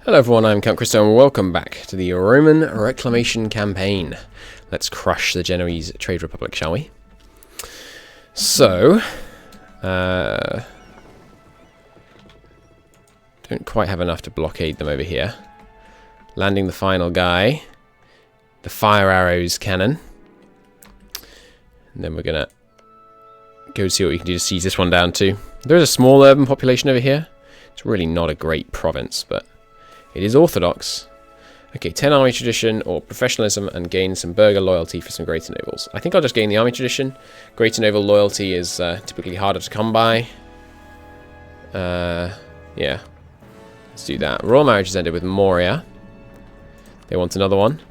Hello everyone, I'm Count Christo and welcome back to the Roman Reclamation campaign. Let's crush the Genoese Trade Republic, shall we? So, don't quite have enough to blockade them over here. Landing the final guy, the fire arrows cannon. And then we're gonna go see what we can do to seize this one down too. There is a small urban population over here. It's really not a great province, but it is orthodox. Okay, 10 army tradition or professionalism and gain some burgher loyalty for some greater nobles. I think I'll just gain the army tradition. Greater noble loyalty is typically harder to come by. Yeah, let's do that. Royal marriage has ended with Moria. They want another one.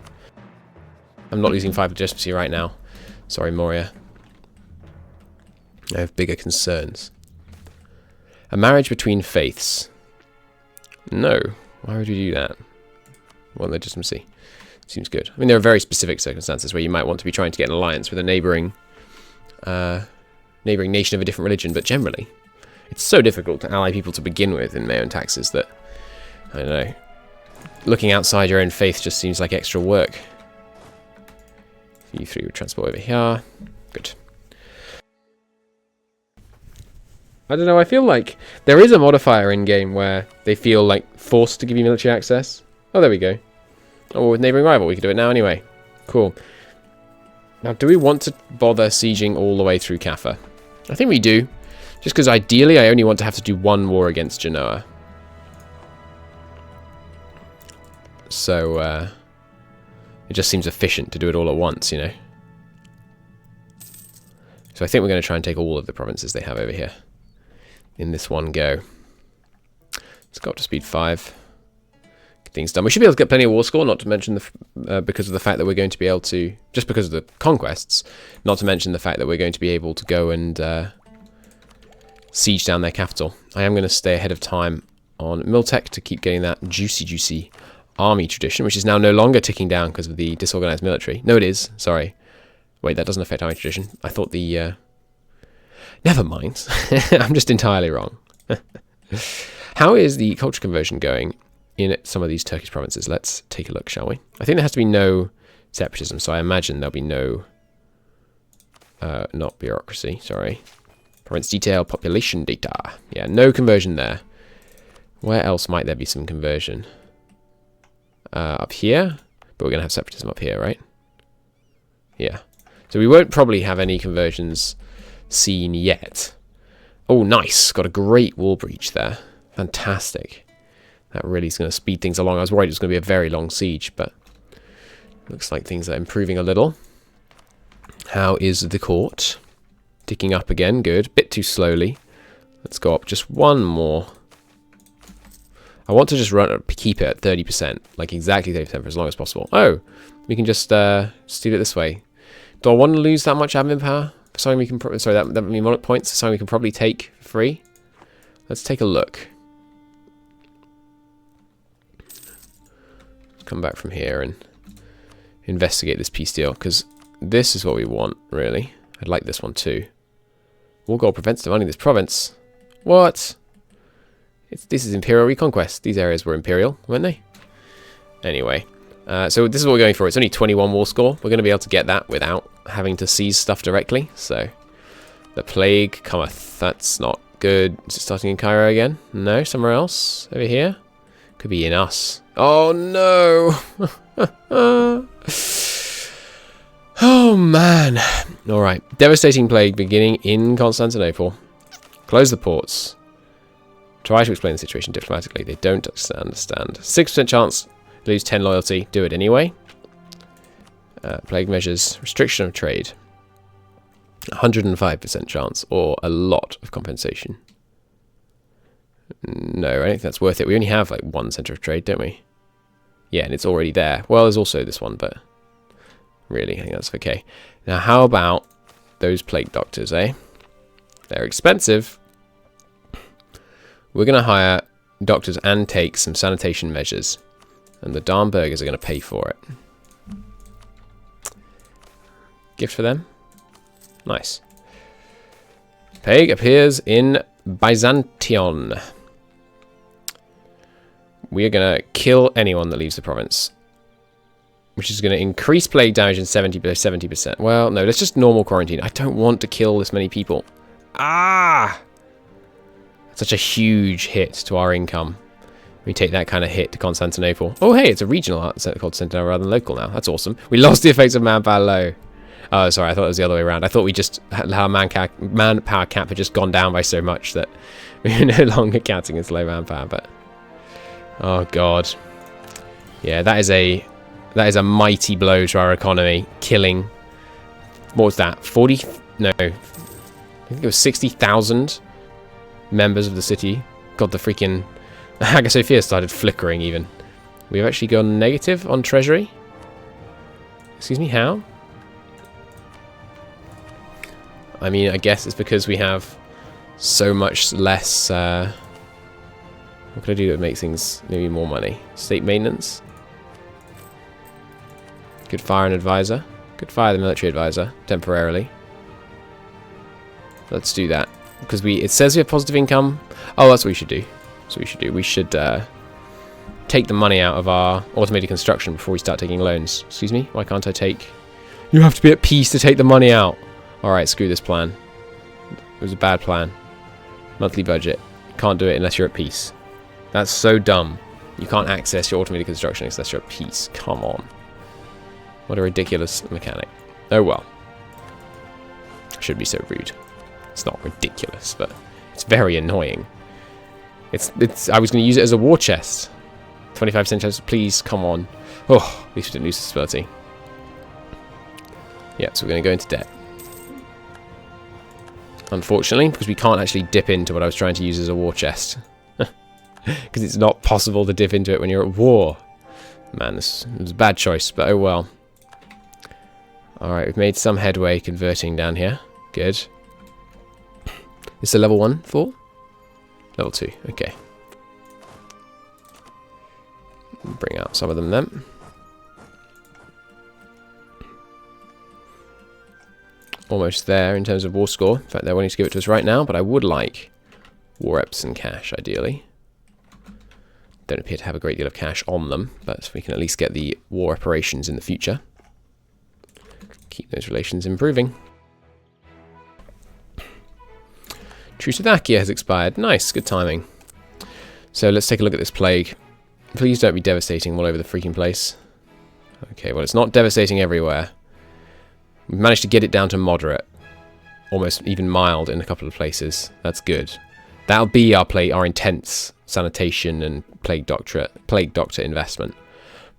I'm not losing 5 legitimacy right now. Sorry, Moria. I have bigger concerns. A marriage between faiths. No. Why would you do that? Well, legitimacy. Seems good. I mean, there are very specific circumstances where you might want to be trying to get an alliance with a neighbouring nation of a different religion, but generally, it's so difficult to ally people to begin with in MEIOU&Taxes that, I don't know, looking outside your own faith just seems like extra work. You 3 would transport over here. Good. I don't know, I feel like there is a modifier in-game where they feel like forced to give you military access. Oh, there we go. Oh, with neighbouring rival, we can do it now anyway. Cool. Now, do we want to bother sieging all the way through Kaffa? I think we do. Just because ideally I only want to have to do one war against Genoa. So, it just seems efficient to do it all at once, you know. So I think we're going to try and take all of the provinces they have over here in this one go. Let's go up to speed 5. Get things done. We should be able to get plenty of war score, not to mention the because of the fact that we're going to be able to, just because of the conquests, not to mention the fact that we're going to be able to go and siege down their capital. I am going to stay ahead of time on Miltech to keep getting that juicy army tradition, which is now no longer ticking down because of the disorganized military. No, it is. Sorry. Wait, that doesn't affect army tradition. I thought the... Never mind. I'm just entirely wrong. How is the culture conversion going in some of these Turkish provinces? Let's take a look, shall we? I think there has to be no separatism, so I imagine there'll be no... not bureaucracy, sorry. Province detail, population data. Yeah, no conversion there. Where else might there be some conversion? Up here? But we're going to have separatism up here, right? Yeah. So we won't probably have any conversions seen yet. Oh, nice. Got a great wall breach there. Fantastic. That really is going to speed things along. I was worried it was going to be a very long siege, but looks like things are improving a little. How is the court? Ticking up again. Good. Bit too slowly. Let's go up just one more. I want to just keep it at 30%, like exactly 30% for as long as possible. Oh, we can just do it this way. Do I want to lose that much admin power? For something we can that would be Monarch points. Something we can probably take for free. Let's take a look. Let's come back from here and investigate this peace deal, because this is what we want, really. I'd like this one too. War goal prevents demanding this province. What? This is Imperial Reconquest. These areas were Imperial, weren't they? Anyway, so this is what we're going for. It's only 21 war score. We're going to be able to get that without having to seize stuff directly. So, the plague cometh. That's not good. Is it starting in Cairo again? No, somewhere else? Over here? Could be in us. Oh, no! Oh, man. Alright. Devastating plague beginning in Constantinople. Close the ports. Try to explain the situation diplomatically. They don't understand. 6% chance, lose 10 loyalty. Do it anyway. Plague measures, restriction of trade. 105% chance, or a lot of compensation. No, I don't think that's worth it. We only have like one centre of trade, don't we? Yeah, and it's already there. Well, there's also this one, but really, I think that's okay. Now, how about those plague doctors, eh? They're expensive. We're going to hire doctors and take some sanitation measures. And the darn burgers are going to pay for it. Gift for them. Nice. Plague appears in Byzantion. We are going to kill anyone that leaves the province. Which is going to increase plague damage in 70%. Well, no, that's just normal quarantine. I don't want to kill this many people. Ah! Such a huge hit to our income. We take that kind of hit to Constantinople. Oh, hey, it's a regional called Sentinel rather than local now. That's awesome. We lost the effects of manpower low. Oh, sorry, I thought it was the other way around. I thought we just had our manpower cap had just gone down by so much that we were no longer counting as low manpower. But oh god, yeah, that is a mighty blow to our economy. Killing, what was that? 40? No, I think it was 60,000 members of the city. God, the freaking Hagia Sophia started flickering even. We've actually gone negative on treasury. Excuse me, how? I mean, I guess it's because we have so much less... what can I do that makes things maybe more money? State maintenance. Could fire an advisor. Could fire the military advisor temporarily. Let's do that. Because it says we have positive income. Oh, that's what we should do. That's what we should do. We should take the money out of our automated construction before we start taking loans. Excuse me? Why can't I take... You have to be at peace to take the money out. Alright, screw this plan. It was a bad plan. Monthly budget. Can't do it unless you're at peace. That's so dumb. You can't access your automated construction unless you're at peace. Come on. What a ridiculous mechanic. Oh well. I shouldn't be so rude. It's not ridiculous, but it's very annoying. I was going to use it as a war chest. 25% chance, please, come on. Oh, at least we didn't lose stability. Yeah, so we're going to go into debt. Unfortunately, because we can't actually dip into what I was trying to use as a war chest. Because it's not possible to dip into it when you're at war. Man, this was a bad choice, but oh well. Alright, we've made some headway converting down here. Good. Is it level 1 for? Level 2, okay. Bring out some of them then. Almost there in terms of war score. In fact, they're wanting to give it to us right now, but I would like war reps and cash, ideally. Don't appear to have a great deal of cash on them, but we can at least get the war reparations in the future. Keep those relations improving. Truce with Achaia has expired. Nice, good timing. So let's take a look at this plague. Please don't be devastating all over the freaking place. Okay, well, it's not devastating everywhere. We've managed to get it down to moderate. Almost even mild in a couple of places. That's good. That'll be our intense sanitation and plague doctor investment.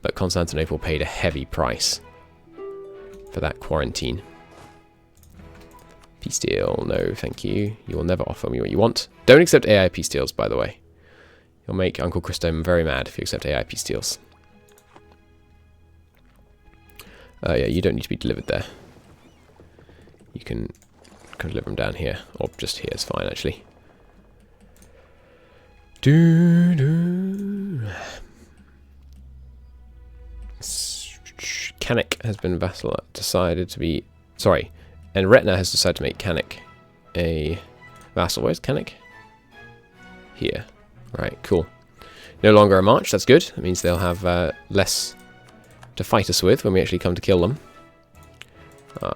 But Constantinople paid a heavy price for that quarantine. Peace deal, no thank you. You will never offer me what you want. Don't accept AI peace deals, by the way. You'll make Uncle Christo very mad if you accept AI peace deals. Yeah, you don't need to be delivered there. You can deliver them down here, or just here is fine, actually. Canik has been decided to be... Sorry. And Retna has decided to make Canik a vassal. Where's Canik? Here. Right, cool. No longer a march, that's good. That means they'll have less to fight us with when we actually come to kill them.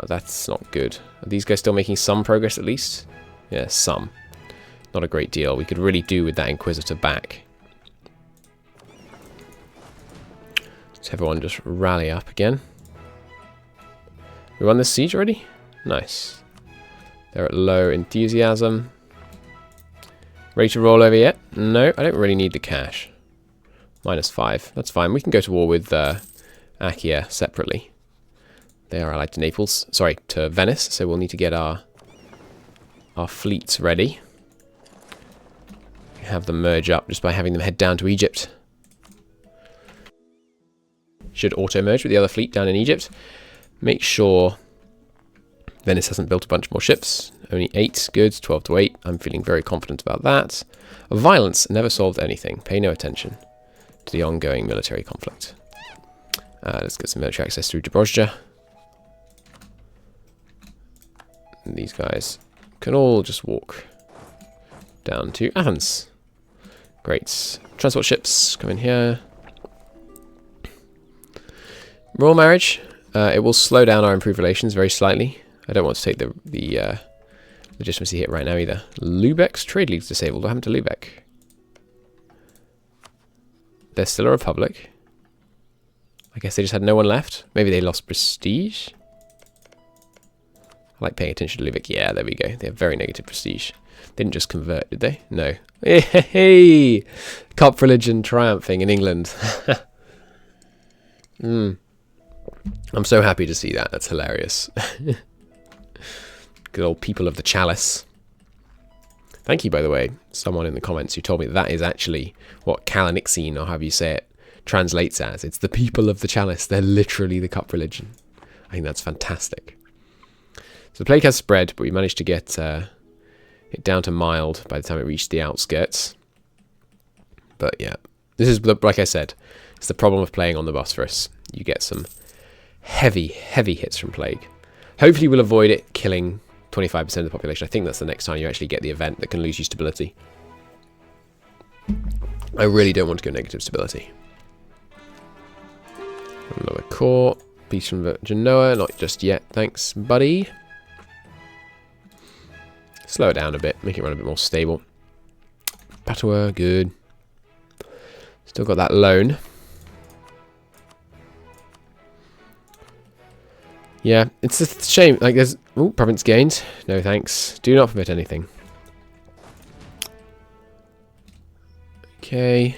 That's not good. Are these guys still making some progress at least? Yeah, some. Not a great deal. We could really do with that Inquisitor back. Let's everyone just rally up again. We won this siege already? Nice. They're at low enthusiasm. Ready to roll over yet? No, I don't really need the cash. -5. That's fine. We can go to war with Achaia separately. They are allied to Naples. Sorry, to Venice. So we'll need to get our fleets ready. Have them merge up just by having them head down to Egypt. Should auto-merge with the other fleet down in Egypt. Make sure Venice hasn't built a bunch more ships. Only 8. Good. 12 to 8. I'm feeling very confident about that. Violence never solved anything. Pay no attention to the ongoing military conflict. Let's get some military access through Dobrogja. And these guys can all just walk down to Athens. Great. Transport ships, come in here. Royal marriage. It will slow down our improved relations very slightly. I don't want to take the legitimacy hit right now either. Lubeck's trade league's disabled. What happened to Lubeck? They're still a republic. I guess they just had no one left. Maybe they lost prestige. I like paying attention to Lubeck. Yeah, there we go. They have very negative prestige. They didn't just convert, did they? No. Hey! Cop religion triumphing in England. I'm so happy to see that. That's hilarious. Good old people of the chalice. Thank you, by the way, someone in the comments who told me that is actually what Kalanixine, or however you say it, translates as. It's the people of the chalice. They're literally the cup religion. I think that's fantastic. So the plague has spread, but we managed to get it down to mild by the time it reached the outskirts. But yeah, this is, like I said, it's the problem of playing on the Bosphorus. You get some heavy hits from plague. Hopefully we'll avoid it killing 25% of the population. I think that's the next time you actually get the event that can lose you stability. I really don't want to go negative stability. Another core. Peace from Genoa. Not just yet. Thanks, buddy. Slow it down a bit. Make it run a bit more stable. Padua, good. Still got that loan. Yeah, it's a shame. Like, there's... Ooh, province gained. No thanks. Do not permit anything. Okay.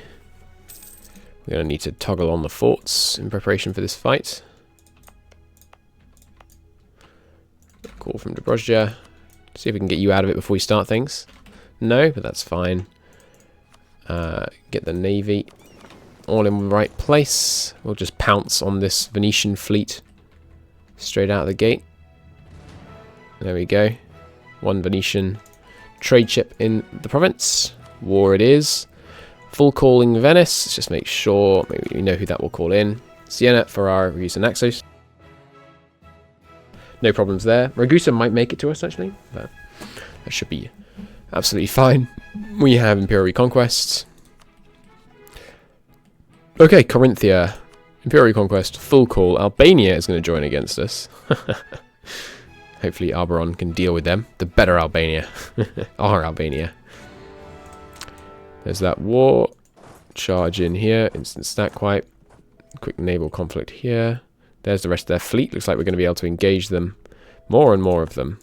We're going to need to toggle on the forts in preparation for this fight. Call from Dobrozhia. See if we can get you out of it before we start things. No, but that's fine. Get the navy all in the right place. We'll just pounce on this Venetian fleet straight out of the gate. There we go. One Venetian trade ship in the province. War it is. Full calling Venice. Let's just make sure maybe we know who that will call in. Siena, Ferrara, Ragusa, Naxos. No problems there. Ragusa might make it to us actually, but that should be absolutely fine. We have Imperial Reconquest. Okay, Corinthia. Imperial Reconquest, full call. Albania is going to join against us. Hopefully Arboron can deal with them. The better Albania. Our Albania. There's that war. Charge in here. Instant stack wipe. Quick naval conflict here. There's the rest of their fleet. Looks like we're going to be able to engage them. More and more of them.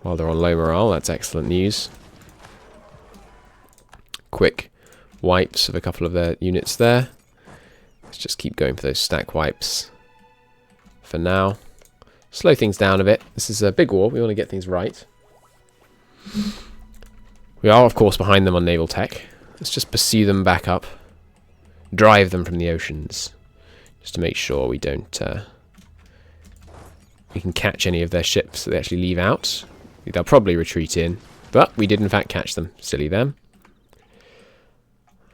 While they're on low morale. That's excellent news. Quick wipes of a couple of their units there. Let's just keep going for those stack wipes for now. Slow things down a bit. This is a big war. We want to get things right. We are, of course, behind them on naval tech. Let's just pursue them back up. Drive them from the oceans. Just to make sure we don't... we can catch any of their ships that they actually leave out. They'll probably retreat in. But we did, in fact, catch them. Silly them.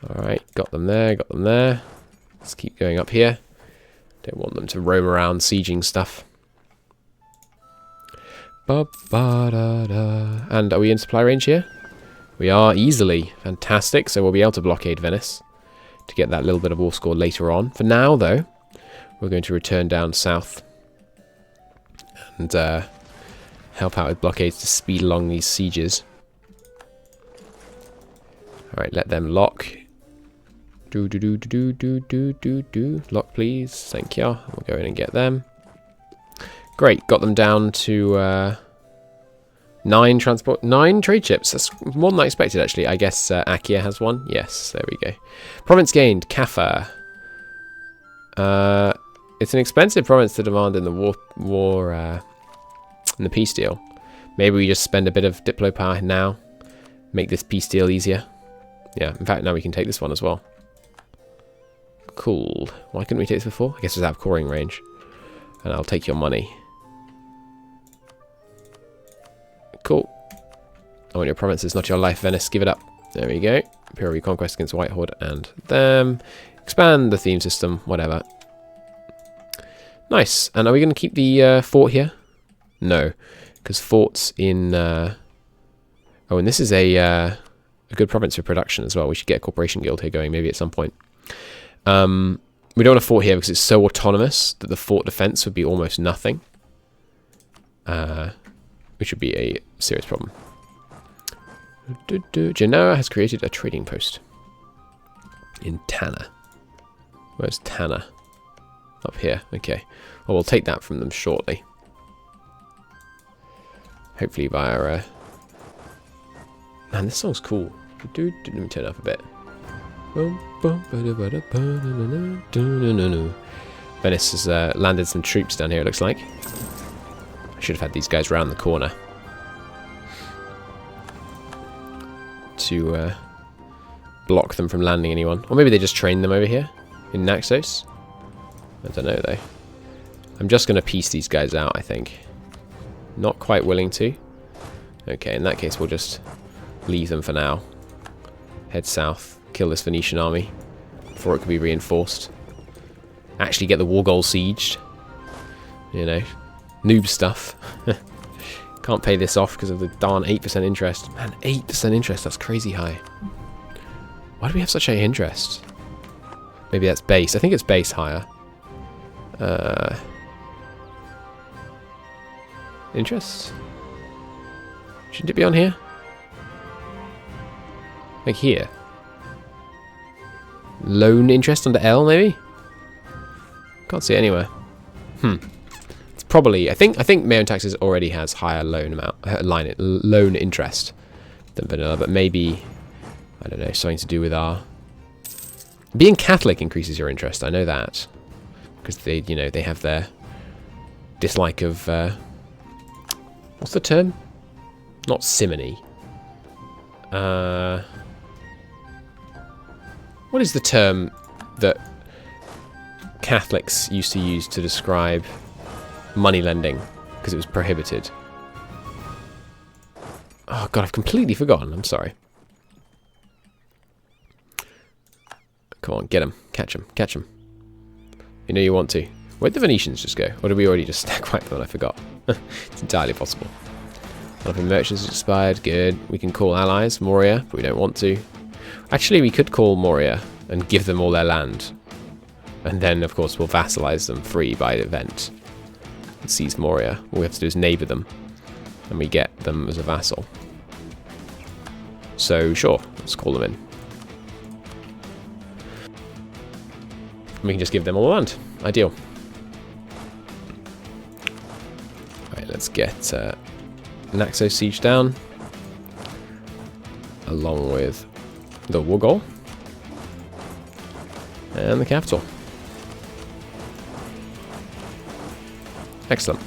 Alright, got them there, got them there. Let's keep going up here. Don't want them to roam around sieging stuff. And are we in supply range here? We are easily. Fantastic. So we'll be able to blockade Venice to get that little bit of war score later on. For now, though, we're going to return down south and help out with blockades to speed along these sieges. Alright, let them lock. Lock, please. Thank you. We'll go in and get them. Great. Got them down to 9 trade ships. That's more than I expected, actually. I guess Akia has one. Yes, there we go. Province gained. Kaffa. It's an expensive province to demand in the in the peace deal. Maybe we just spend a bit of diplo power now. Make this peace deal easier. Yeah, in fact, now we can take this one as well. Cool. Why couldn't we take this before? I guess it was out of coring range. And I'll take your money. Cool. I want your provinces, not your life, Venice. Give it up. There we go. Imperial Reconquest against White Horde and them. Expand the theme system, whatever. Nice. And are we going to keep the fort here? No. Because forts in... oh, and this is a a good province for production as well. We should get a corporation guild here going maybe at some point. We don't want a fort here because it's so autonomous that the fort defense would be almost nothing. Which would be a serious problem. Genoa has created a trading post in Tanna. Where's Tanna? Up here. Okay. Well, we'll take that from them shortly. Hopefully via... Man, this song's cool. Let me turn it up a bit. Venice has landed some troops down here, it looks like. I should have had these guys round the corner to block them from landing anyone. Or maybe they just trained them over here in Naxos. I don't know, though. I'm just going to piece these guys out, I think. Not quite willing to. Okay, in that case, we'll just leave them for now. Head south, kill this Venetian army before it can be reinforced. Actually get the war goal sieged. You know, noob stuff. Can't pay this off because of the darn 8% interest. Man, 8% interest, that's crazy high. Why do we have such high interest? Maybe that's base. I think it's base higher. Interest? Shouldn't it be on here? Like here? Loan interest under L, maybe? Can't see it anywhere. It's probably... I think MEIOU&Taxes already has higher loan amount, loan interest than vanilla, but maybe... I don't know, something to do with our... Being Catholic increases your interest, I know that. Because they, you know, they have their dislike of... what's the term? Not simony. What is the term that Catholics used to use to describe money lending? Because it was prohibited. Oh god, I've completely forgotten. I'm sorry. Come on, get him. Catch him. Catch him. You know you want to. Where'd the Venetians just go? Or did we already just stack wipe them and I forgot? It's entirely possible. Nothing merchants expired. Good. We can call allies. Moria, but we don't want to. Actually, we could call Moria and give them all their land. And then, of course, we'll vassalize them free by event. And seize Moria. All we have to do is neighbour them. And we get them as a vassal. So, sure. Let's call them in. And we can just give them all the land. Ideal. Right, let's get Naxos siege down. Along with the war goal. And the capital. Excellent.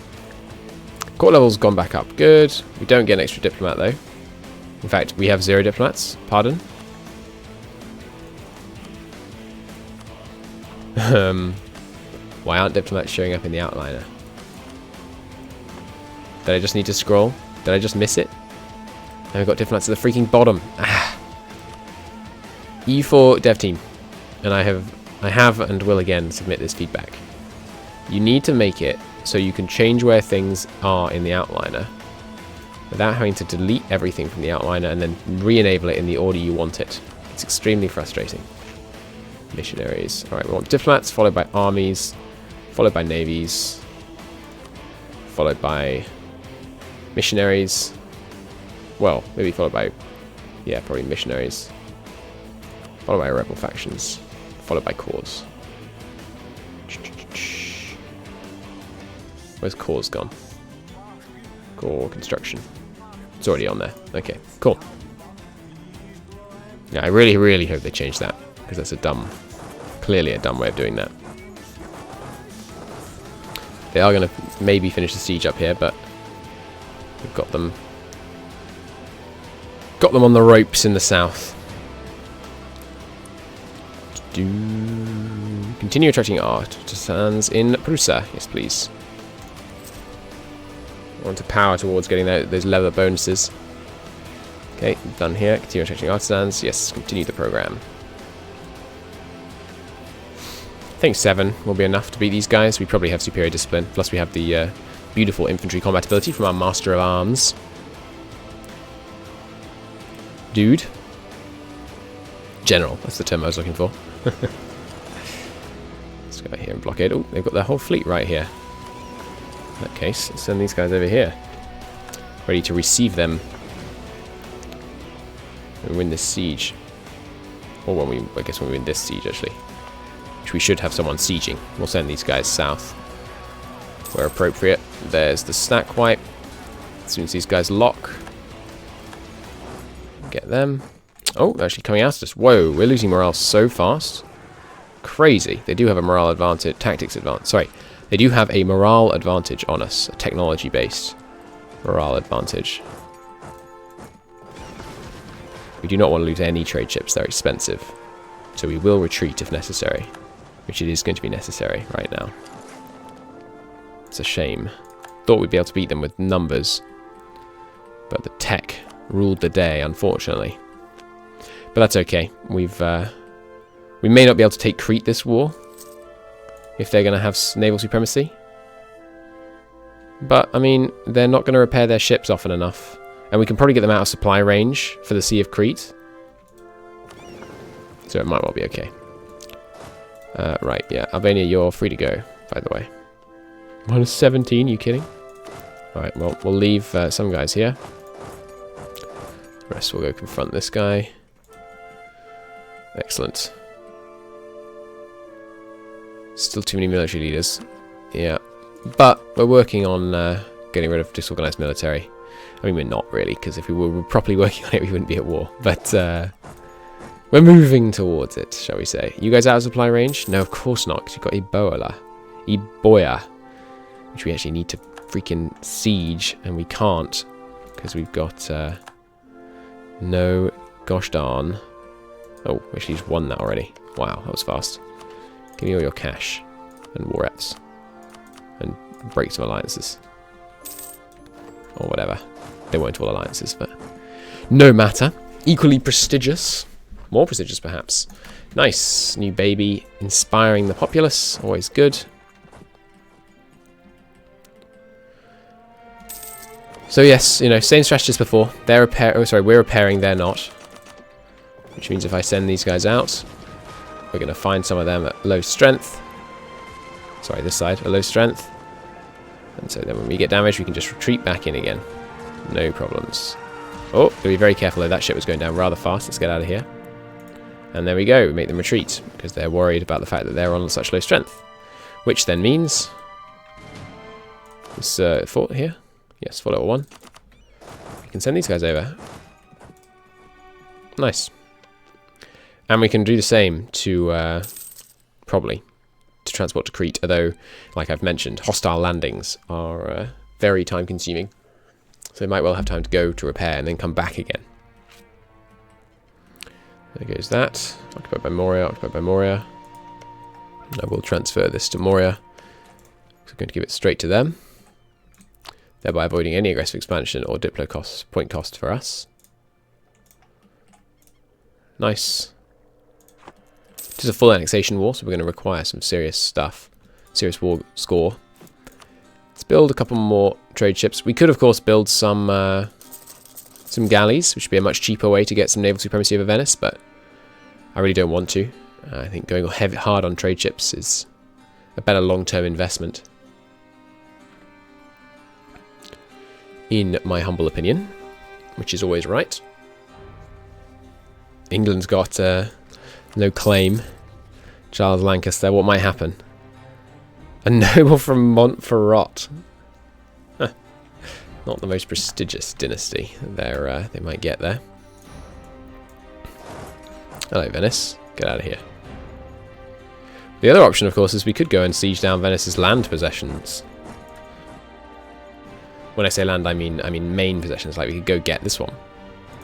Court level's gone back up. Good. We don't get an extra diplomat though. In fact, we have 0 diplomats. Pardon. Why aren't diplomats showing up in the outliner? Did I just need to scroll? Did I just miss it? And we've got diplomats at the freaking bottom. Ah. EU4 dev team. And I have and will again submit this feedback. You need to make it so you can change where things are in the outliner without having to delete everything from the outliner and then re-enable it in the order you want it. It's extremely frustrating. Missionaries. Alright, we want diplomats, followed by armies, followed by navies, followed by missionaries. Well, maybe followed by, yeah, probably missionaries. Followed by rebel factions. Followed by cores. Where's cores gone? Core construction. It's already on there. Okay, cool. Yeah, I really, really hope they change that. Because that's a dumb, clearly a dumb way of doing that. They are going to maybe finish the siege up here, but we've got them on the ropes in the south. Continue attracting artisans in Prusa. Yes, please. I want to power towards getting those leather bonuses. Okay, done here. Continue attracting artisans. Yes, continue the program. I think 7 will be enough to beat these guys. We probably have superior discipline. Plus we have the beautiful infantry combat ability from our Master of Arms. Dude. General, that's the term I was looking for. Let's go here and blockade. Oh, they've got their whole fleet right here. In that case, let's send these guys over here. Ready to receive them. And win this siege. Or when we, I guess when we win this siege, actually. Which we should have someone sieging. We'll send these guys south. Where appropriate. There's the stack wipe. As soon as these guys lock. Get them. Oh, they're actually coming at us. Whoa, we're losing morale so fast. Crazy. They do have a morale advantage, tactics advantage. Sorry, they do have a morale advantage on us. A technology-based morale advantage. We do not want to lose any trade ships. They're expensive. So we will retreat if necessary. Which it is going to be necessary right now. It's a shame. Thought we'd be able to beat them with numbers. But the tech ruled the day, unfortunately. But that's okay. We may not be able to take Crete this war. If they're going to have naval supremacy. But, I mean, they're not going to repair their ships often enough. And we can probably get them out of supply range for the Sea of Crete. So it might well be okay. Right, yeah. Albania, you're free to go, by the way. Minus 17, you kidding? Alright, well, we'll leave some guys here. The rest will go confront this guy. Excellent. Still too many military leaders. Yeah. But we're working on getting rid of disorganized military. I mean, we're not really, because if we were properly working on it, we wouldn't be at war. But we're moving towards it, shall we say. You guys out of supply range? No, of course not, because you've got Ebola. Which we actually need to freaking siege, and we can't, because we've got no gosh darn. Oh, we actually just won that already. Wow, that was fast. Give me all your cash and war reps. And break some alliances. Or whatever. They weren't all alliances, but no matter. Equally prestigious. More prestigious, perhaps. Nice. New baby. Inspiring the populace. Always good. So yes, you know, same strategy as before. We're repairing, they're not. Which means if I send these guys out, we're going to find some of them at low strength. Sorry, this side, at low strength. And so then when we get damaged, we can just retreat back in again. No problems. Oh, gotta be very careful though. That ship was going down rather fast. Let's get out of here. And there we go. We make them retreat because they're worried about the fact that they're on such low strength. Which then means this fort here. Yes, fort level 1. We can send these guys over. Nice. And we can do the same to probably to transport to Crete, although, like I've mentioned, hostile landings are very time consuming. So they might well have time to go to repair and then come back again. There goes that. Occupied by Moria, occupied by Moria. I will transfer this to Moria. So I'm going to give it straight to them. Thereby avoiding any aggressive expansion or diplo cost, point cost for us. Nice. It is a full annexation war, so we're going to require some serious stuff. Serious war score. Let's build a couple more trade ships. We could, of course, build some galleys, which would be a much cheaper way to get some naval supremacy over Venice, but I really don't want to. I think going hard on trade ships is a better long-term investment. In my humble opinion, which is always right. England's got no claim. Charles Lancaster, what might happen? A noble from Montferrat. Huh. Not the most prestigious dynasty they might get there. Hello, Venice. Get out of here. The other option, of course, is we could go and siege down Venice's land possessions. When I say land, I mean main possessions. Like we could go get this one.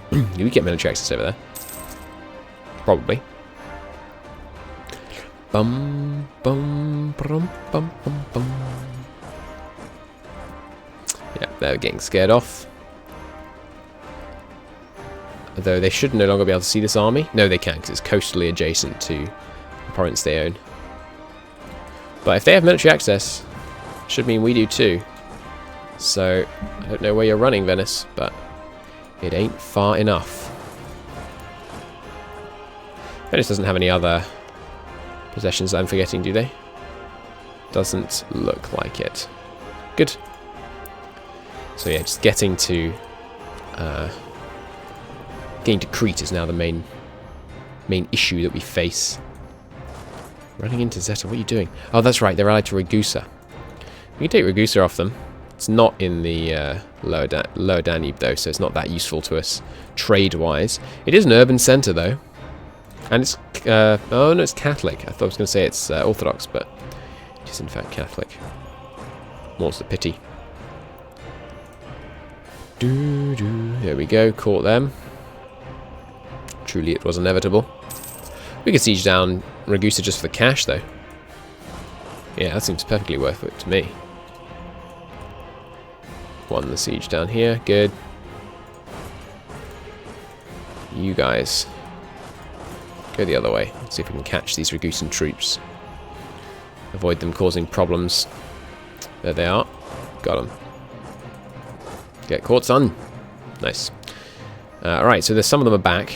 Do we get military access over there? Probably. Bum bum bum bum bum bum. Yeah, they're getting scared off. Although they should no longer be able to see this army. No, they can, because it's coastally adjacent to the province they own. But if they have military access, should mean we do too. So, I don't know where you're running, Venice, but it ain't far enough. Venice doesn't have any other possessions that I'm forgetting, do they? Doesn't look like it. Good. So yeah, just getting to Crete is now the main issue that we face. Running into Zeta, what are you doing? Oh, that's right, they're allied to Ragusa. We can take Ragusa off them. It's not in the lower Danube though, so it's not that useful to us trade-wise. It is an urban centre though. And it's, oh no, it's Catholic. I thought I was going to say it's Orthodox, but it is in fact Catholic. More's the pity. There we go, caught them. Truly it was inevitable. We could siege down Ragusa just for the cash though. Yeah, that seems perfectly worth it to me. Won the siege down here, good. You guys go the other way. Let's see if we can catch these Ragusan troops. Avoid them causing problems. There they are. Got them. Get caught, son. Nice. Alright, so there's some of them are back.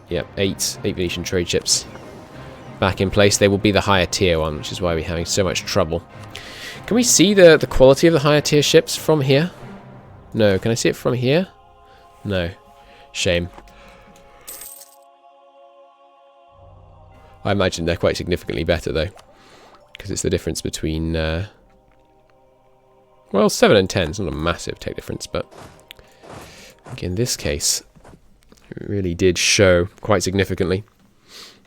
Yep, 8 Venetian trade ships back in place. They will be the higher tier one, which is why we're having so much trouble. Can we see the quality of the higher tier ships from here? No. Can I see it from here? No. Shame. I imagine they're quite significantly better, though. Because it's the difference between... well, 7 and 10 is not a massive tech difference, but... in this case, it really did show quite significantly.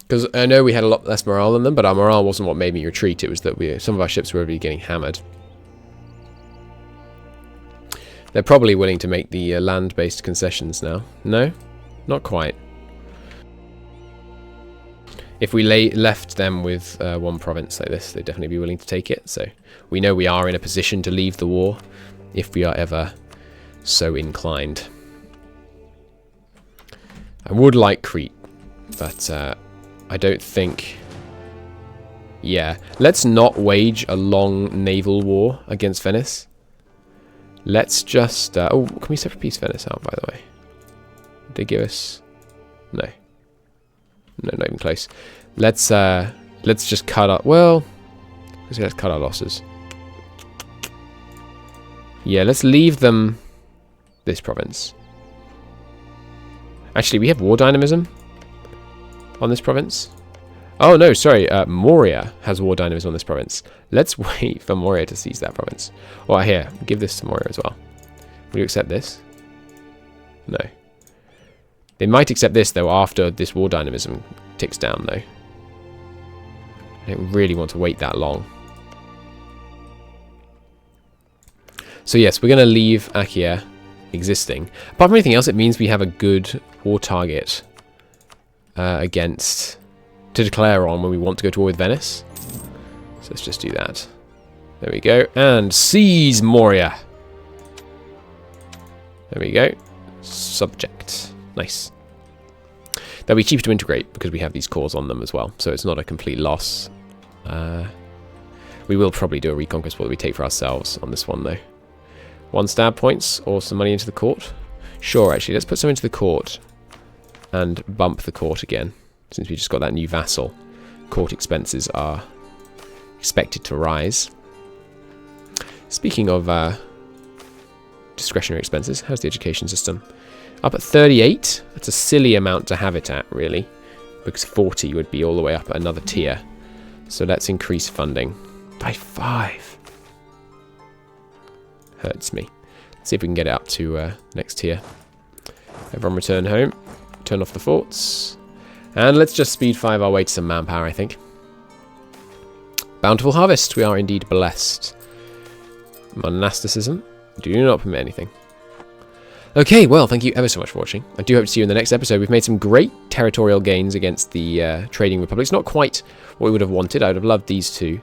Because I know we had a lot less morale than them, but our morale wasn't what made me retreat. It was that some of our ships were really getting hammered. They're probably willing to make the land-based concessions now. No? Not quite. If we left them with one province like this, they'd definitely be willing to take it. So we know we are in a position to leave the war if we are ever so inclined. I would like Crete, but I don't think... yeah, let's not wage a long naval war against Venice. Let's just... oh, can we separate peace Venice out, by the way? Did they give us... no. No, not even close. Let's just cut our... well, let's cut our losses. Yeah, let's leave them this province. Actually, we have war dynamism on this province. Oh, no, sorry. Moria has war dynamism on this province. Let's wait for Moria to seize that province. Well, here, give this to Moria as well. Will you accept this? No. They might accept this, though, after this war dynamism ticks down, though. I don't really want to wait that long. So, yes, we're going to leave Achaea existing. Apart from anything else, it means we have a good war target to declare on when we want to go to war with Venice. So let's just do that. There we go. And seize Moria. There we go. Subject. Nice. They'll be cheaper to integrate because we have these cores on them as well. So it's not a complete loss. We will probably do a reconquest war that we take for ourselves on this one, though. 1 stab points or some money into the court. Sure, actually, let's put some into the court and bump the court again. Since we just got that new vassal, court expenses are expected to rise. Speaking of discretionary expenses, how's the education system? Up at 38. That's a silly amount to have it at, really, because 40 would be all the way up at another tier. So let's increase funding by 5. Hurts me. Let's see if we can get it up to next tier. Everyone return home. Turn off the forts. And let's just speed 5 our way to some manpower, I think. Bountiful harvest. We are indeed blessed. Monasticism. Do not permit anything. Okay, well, thank you ever so much for watching. I do hope to see you in the next episode. We've made some great territorial gains against the trading republics. Not quite what we would have wanted. I would have loved these two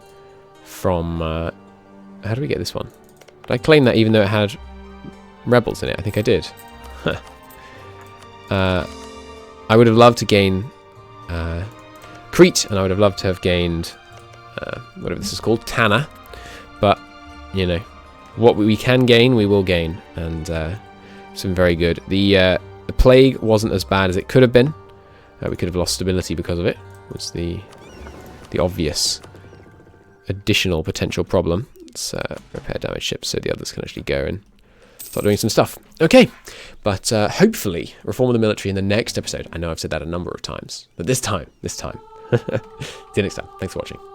from... how do we get this one? Did I claim that even though it had rebels in it? I think I did. Huh. I would have loved to gain Crete, and I would have loved to have gained whatever this is called, Tanna. But, you know, what we can gain, we will gain. And some very good. The plague wasn't as bad as it could have been. We could have lost stability because of it. Was the obvious additional potential problem. Let's repair damaged ships so the others can actually go and start doing some stuff. Okay, but hopefully reform of the military in the next episode. I know I've said that a number of times, but this time. See you next time. Thanks for watching.